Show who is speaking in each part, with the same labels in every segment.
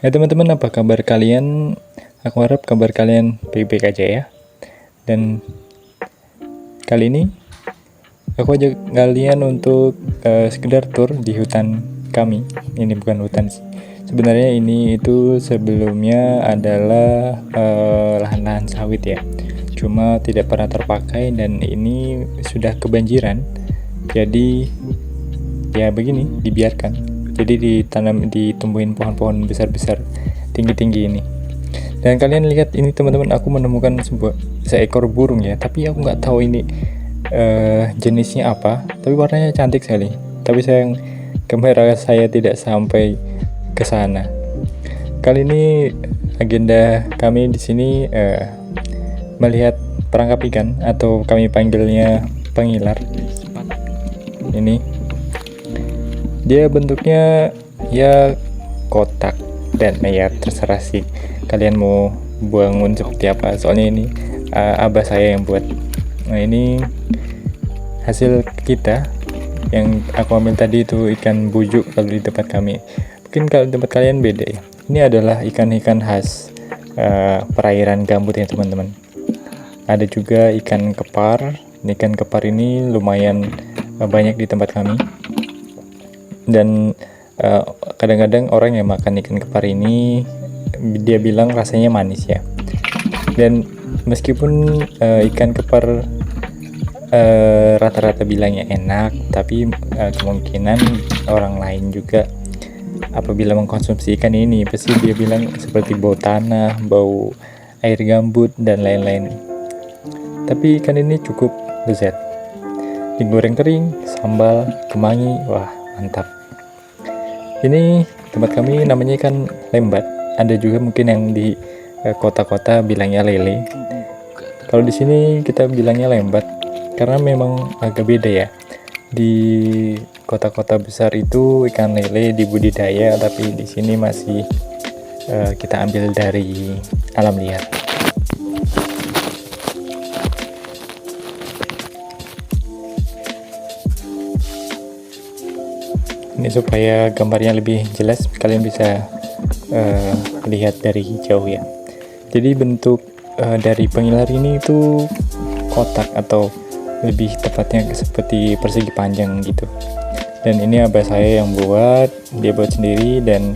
Speaker 1: Ya teman-teman, apa kabar kalian? Aku harap kabar kalian baik-baik aja ya. Dan kali ini aku ajak kalian untuk sekedar tour di hutan kami. Ini bukan hutan sih. Sebenarnya ini itu sebelumnya adalah lahan-lahan sawit ya. Cuma tidak pernah terpakai dan ini sudah kebanjiran. Jadi ya begini, dibiarkan. Jadi ditumbuhin pohon-pohon besar-besar tinggi-tinggi ini. Dan kalian lihat ini teman-teman, aku menemukan seekor burung ya, tapi aku nggak tahu ini jenisnya apa, tapi warnanya cantik sekali. Tapi sayang kamera saya tidak sampai ke sana. Kali ini agenda kami di sini melihat perangkap ikan atau kami panggilnya pengilar. Ini dia bentuknya ya kotak dan ya terserah sih kalian mau bangun seperti apa, soalnya ini abah saya yang buat. Nah, ini hasil kita yang aku ambil tadi itu ikan bujuk kalau di tempat kami. Mungkin kalau di tempat kalian beda ya. Ini adalah ikan-ikan khas perairan gambut ya teman-teman. Ada juga ikan kepar. Ikan kepar ini lumayan banyak di tempat kami. Dan kadang-kadang orang yang makan ikan kepar ini dia bilang rasanya manis ya. Dan meskipun ikan kepar rata-rata bilangnya enak, tapi kemungkinan orang lain juga apabila mengkonsumsi ikan ini pasti dia bilang seperti bau tanah, bau air gambut dan lain-lain. Tapi ikan ini cukup lezat, digoreng kering, sambal, kemangi, wah mantap. Ini tempat kami namanya ikan lembat. Ada juga mungkin yang di kota-kota bilangnya lele. Kalau di sini kita bilangnya lembat karena memang agak beda ya. Di kota-kota besar itu ikan lele dibudidaya, tapi di sini masih kita ambil dari alam liar. Ini supaya gambarnya lebih jelas, kalian bisa lihat dari jauh ya. Jadi bentuk dari pengilar ini itu kotak atau lebih tepatnya seperti persegi panjang gitu. Dan ini abah saya yang buat, dia buat sendiri. Dan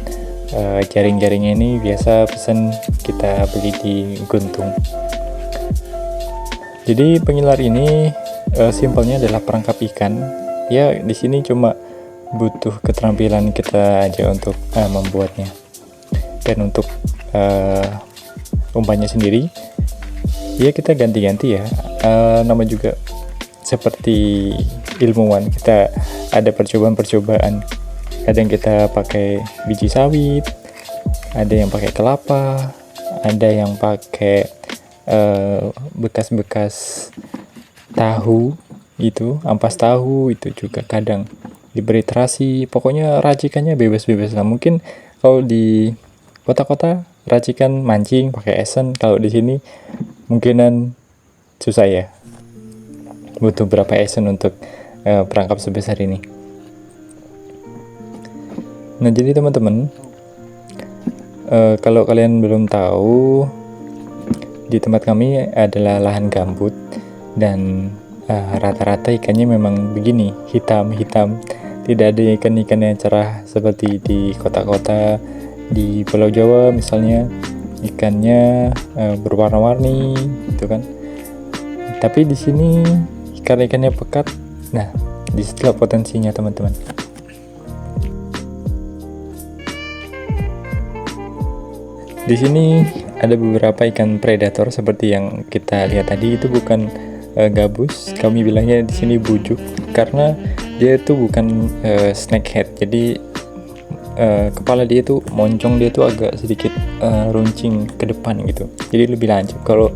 Speaker 1: jaring-jaringnya ini biasa pesan kita beli di Guntung. Jadi pengilar ini simpelnya adalah perangkap ikan. Ya di sini cuma butuh keterampilan kita aja untuk membuatnya. Dan untuk umpannya sendiri ya kita ganti-ganti ya, nama juga seperti ilmuwan, kita ada percobaan-percobaan. Kadang kita pakai biji sawit, ada yang pakai kelapa, ada yang pakai bekas-bekas tahu, itu ampas tahu itu juga kadang diberi terasi. Pokoknya racikannya bebas-bebas lah. Mungkin kalau di kota-kota racikan mancing pakai esen, kalau di sini mungkinan susah ya, butuh berapa esen untuk perangkap sebesar ini. Nah jadi teman-teman, kalau kalian belum tahu, di tempat kami adalah lahan gambut dan rata-rata ikannya memang begini, hitam-hitam. Tidak ada ikan-ikan yang cerah seperti di kota-kota. Di Pulau Jawa misalnya ikannya berwarna-warni gitu kan. Tapi di sini ikan-ikannya pekat. Nah, disitulah potensinya teman-teman. Di sini ada beberapa ikan predator seperti yang kita lihat tadi, itu bukan gabus, kami bilangnya di sini bujuk karena dia itu bukan snakehead. Jadi kepala dia tuh moncong, dia tuh agak sedikit runcing ke depan gitu, jadi lebih lancip. Kalau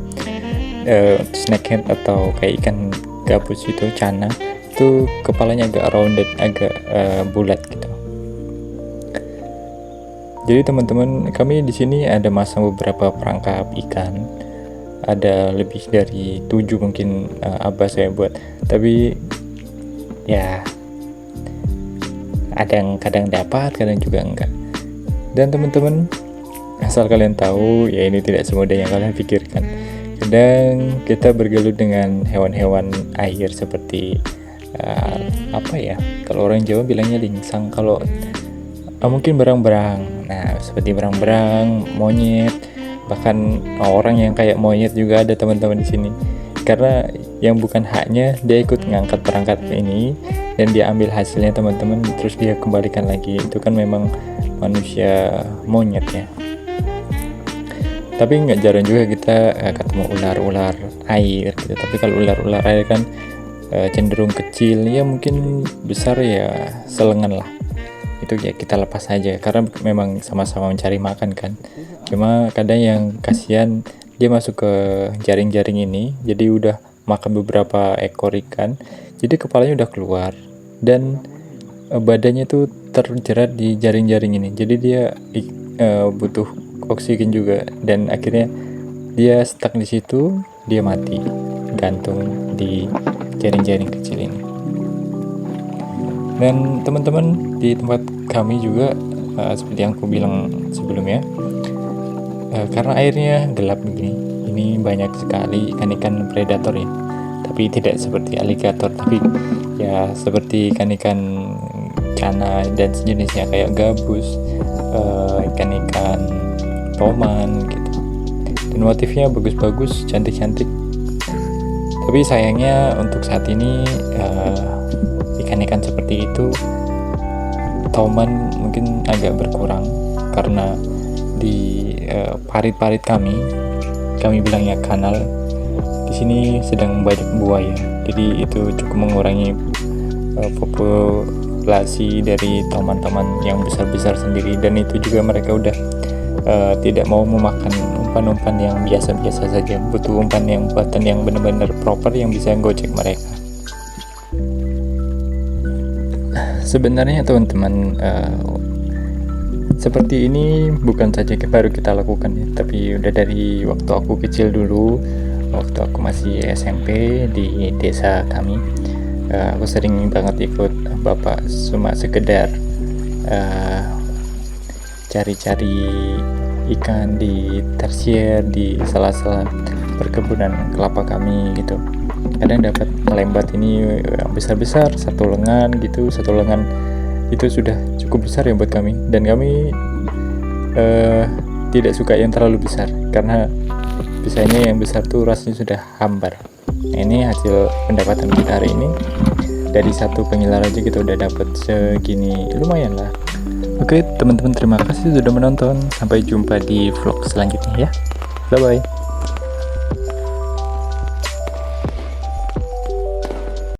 Speaker 1: snakehead atau kayak ikan gabus itu cana, itu kepalanya agak rounded, agak bulat gitu. Jadi teman-teman, kami di sini ada masang beberapa perangkap ikan. Ada lebih dari 7 mungkin abah saya buat. Tapi ya ada yang kadang dapat, kadang juga enggak. Dan teman-teman, asal kalian tahu ya ini tidak semudah yang kalian pikirkan. Kadang kita bergelut dengan hewan-hewan air seperti apa ya, kalau orang Jawa bilangnya lingsang, kalau mungkin berang-berang. Nah, seperti berang-berang, monyet, bahkan orang yang kayak monyet juga ada teman-teman di sini. Karena yang bukan haknya dia ikut ngangkat perangkat ini dan dia ambil hasilnya teman-teman, terus dia kembalikan lagi. Itu kan memang manusia monyet ya. Tapi nggak jarang juga kita ketemu ular-ular air gitu. Tapi kalau ular-ular air kan cenderung kecil, ya mungkin besar ya selengan lah. Itu ya kita lepas saja karena memang sama-sama mencari makan kan. Cuma kadang yang kasihan dia masuk ke jaring-jaring ini, jadi udah makan beberapa ekor ikan, jadi kepalanya udah keluar dan badannya tuh terjerat di jaring-jaring ini, jadi dia butuh oksigen juga dan akhirnya dia stuck di situ, dia mati gantung di jaring-jaring kecil ini. Dan teman-teman, di tempat kami juga seperti yang aku bilang sebelumnya, karena airnya gelap begini, ini banyak sekali ikan-ikan predator ya, tapi tidak seperti aligator, tapi ya seperti ikan-ikan kana dan sejenisnya kayak gabus, ikan-ikan toman gitu. Dan motifnya bagus-bagus, cantik-cantik. Tapi sayangnya untuk saat ini ikan-ikan seperti itu toman mungkin agak berkurang karena di parit-parit kami bilangnya kanal di sini sedang banyak buaya, jadi itu cukup mengurangi populasi dari toman-toman yang besar-besar sendiri, dan itu juga mereka udah tidak mau memakan umpan-umpan yang biasa-biasa saja, butuh umpan yang buatan yang benar-benar proper yang bisa gocek mereka. Sebenarnya teman-teman, seperti ini bukan saja baru kita lakukan ya, tapi udah dari waktu aku kecil dulu, waktu aku masih SMP di desa kami, aku sering banget ikut bapak cuma sekedar cari-cari ikan di tersier, di sela-sela perkebunan kelapa kami gitu. Kadang dapat lembat ini besar-besar, satu lengan gitu, satu lengan itu sudah cukup besar ya buat kami, dan kami tidak suka yang terlalu besar karena biasanya yang besar tuh rasanya sudah hambar. Nah, ini hasil pendapatan kita hari ini, dari satu pengilar aja kita udah dapat segini, lumayan lah. Oke teman-teman, terima kasih sudah menonton, sampai jumpa di vlog selanjutnya ya, bye bye.